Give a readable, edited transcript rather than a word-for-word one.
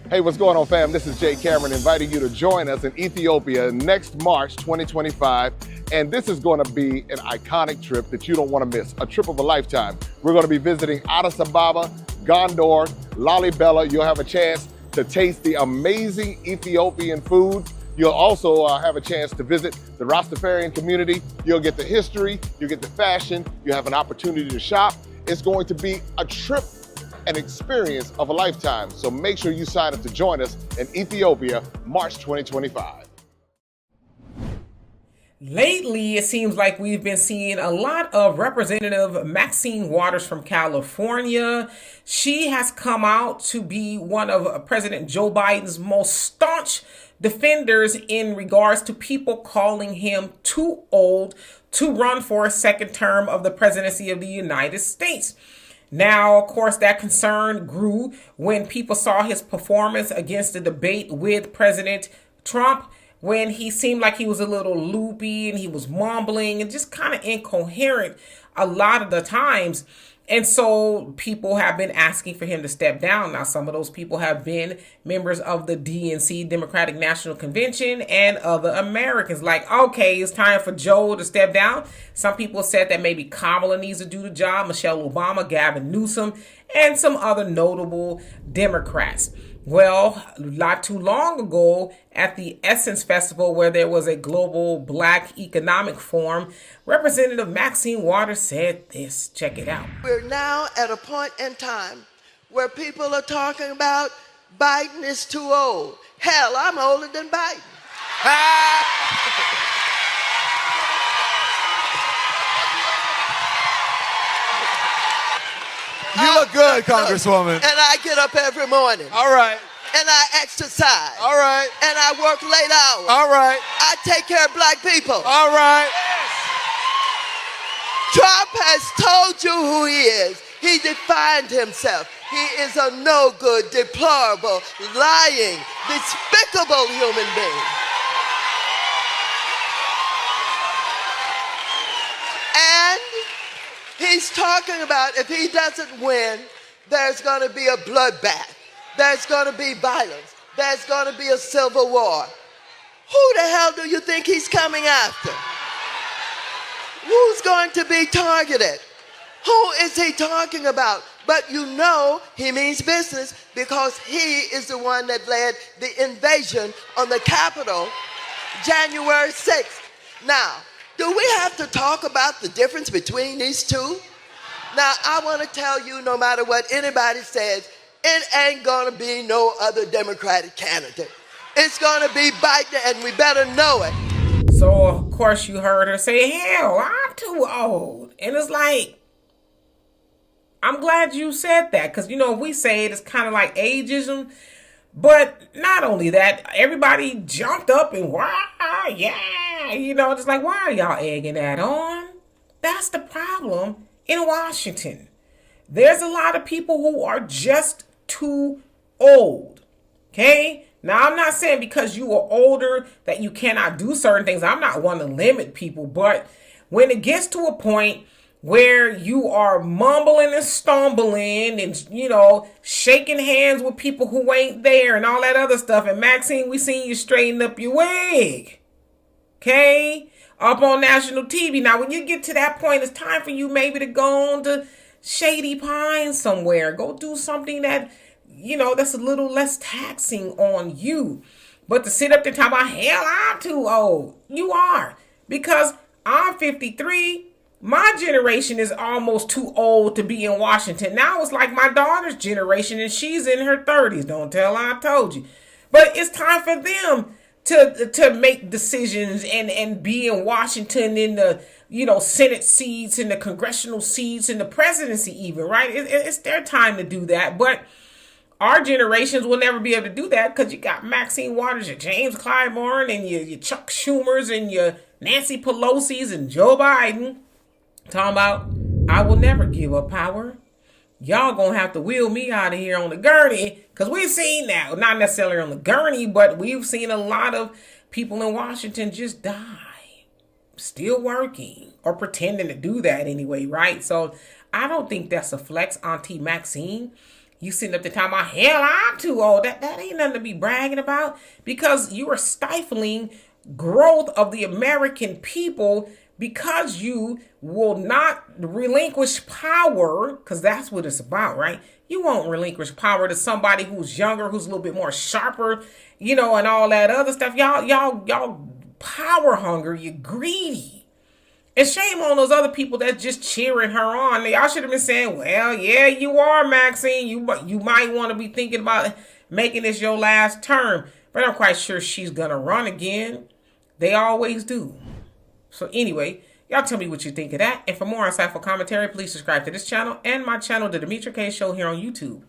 Hey, what's going on, fam? This is Jay Cameron inviting you to join us in Ethiopia next March 2025. And this is going to be an iconic trip that you don't want to miss, a trip of a lifetime. We're going to be visiting Addis Ababa, Gondor, Lalibela. You'll have a chance to taste the amazing Ethiopian food. You'll also have a chance to visit the Rastafarian community. You'll get the history, you'll get the fashion, you have an opportunity to shop. It's going to be a trip, an experience of a lifetime. So make sure you sign up to join us in Ethiopia, March 2025. Lately, it seems like we've been seeing a lot of Representative Maxine Waters from California. She has come out to be one of President Joe Biden's most staunch defenders in regards to people calling him too old to run for a second term of the presidency of the United States. Now, of course, that concern grew when people saw his performance against the debate with President Trump, when he seemed like he was a little loopy and he was mumbling and just kind of incoherent a lot of the times. And so people have been asking for him to step down. Now, some of those people have been members of the DNC, Democratic National Convention, and other Americans. Like, okay, it's time for Joe to step down. Some people said that maybe Kamala needs to do the job, Michelle Obama, Gavin Newsom, and some other notable Democrats. Well, not too long ago at the Essence Festival, where there was a global Black economic forum, Representative Maxine Waters said this. Check it out. We're now at a point in time where people are talking about Biden is too old. Hell, I'm older than Biden. You look good, Congresswoman. And I get up every morning. All right. And I exercise. All right. And I work late hours. All right. I take care of black people. All right. Trump has told you who he is. He defined himself. He is a no good, deplorable, lying, despicable human being. And he's talking about if he doesn't win, there's going to be a bloodbath. There's going to be violence. There's going to be a civil war. Who the hell do you think he's coming after? Who's going to be targeted? Who is he talking about? But you know he means business because he is the one that led the invasion on the Capitol January 6th. Now, do we have to talk about the difference between these two? Now, I want to tell you, no matter what anybody says, it ain't going to be no other Democratic candidate. It's going to be Biden, and we better know it. So, of course, you heard her say, hell, I'm too old. And it's like, I'm glad you said that. Because, you know, we say it, it's kind of like ageism. But not only that, everybody jumped up and, wow, yeah. You know, it's like, why are y'all egging that on? That's the problem in Washington. There's a lot of people who are just too old. Okay? Now, I'm not saying because you are older that you cannot do certain things. I'm not one to limit people. But when it gets to a point where you are mumbling and stumbling and, you know, shaking hands with people who ain't there and all that other stuff. And Maxine, we seen you straighten up your wig. Okay? Up on national TV. Now, when you get to that point, it's time for you maybe to go on to Shady Pines somewhere. Go do something that, you know, that's a little less taxing on you. But to sit up there and talk about, hell, I'm too old. You are. Because I'm 53. My generation is almost too old to be in Washington. Now it's like my daughter's generation and she's in her 30s. Don't tell her I told you. But it's time for them to make decisions and be in Washington in the, you know, Senate seats and the congressional seats and the presidency even, right? It's their time to do that. But our generations will never be able to do that because you got Maxine Waters, your James Clyburn, and your Chuck Schumers and your Nancy Pelosi's and Joe Biden talking about, I will never give up power. Y'all gonna have to wheel me out of here on the gurney, because we've seen that, not necessarily on the gurney, but we've seen a lot of people in Washington just die, still working, or pretending to do that anyway, right? So I don't think that's a flex, Auntie Maxine. You sitting up there talking about, hell, I'm too old. That ain't nothing to be bragging about, because you are stifling growth of the American people, because you will not relinquish power, because that's what it's about, right? You won't relinquish power to somebody who's younger, who's a little bit more sharper, and all that other stuff. Y'all power hunger, you greedy. And shame on those other people that's just cheering her on. Y'all should have been saying, well, yeah, you are, Maxine. You might want to be thinking about making this your last term. But I'm quite sure she's going to run again. They always do. So anyway, y'all tell me what you think of that. And for more insightful commentary, please subscribe to this channel and my channel, The Demetra Kaye Show, here on YouTube.